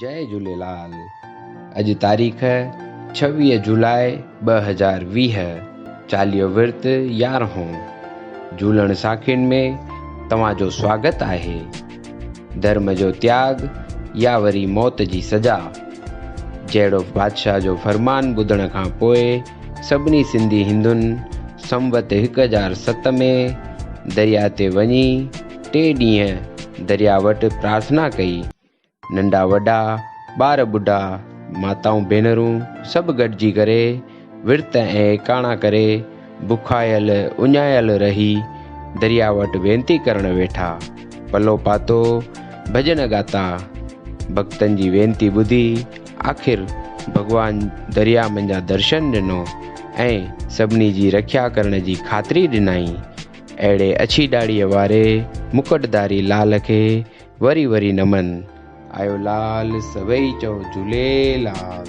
जय झूलेलाल। अॼु तारीख़ 26 जुलाई 2020। चालीहो विर्त 11हों। झूलण साखियुनि में तव्हांजो स्वागत आहे। धर्म जो त्याग या वरी मौत जी सज़ा, जहिड़ो बादशाह जो फरमान ॿुधण खां पोइ सभिनी सिंधी हिंदुनि संवत 1007 में दरिया ते वञी 3 ॾींहं दरिया वटि प्रार्थना कई। नंढा वॾा, ॿार ॿुढा, माताऊं भेनरूं सभु गॾिजी करे विर्त ऐं एकाणा करे बुखायल उञायल रही दरिया वटि वेनती करण वेठा। पलो पातो, भॼन ॻाता। भक्तनि जी वेनती ॿुधी आख़िर भॻवान दरिया मंझां दर्शन ॾिनो ऐं सभिनी जी रक्षा करण जी ख़ातिरी ॾिनाई। अहिड़े अछी ॾाड़ीअ वारे मुकुटधारी लाल खे वरी वरी नमन। आयो लाल, सभई चओ झूलेलाल।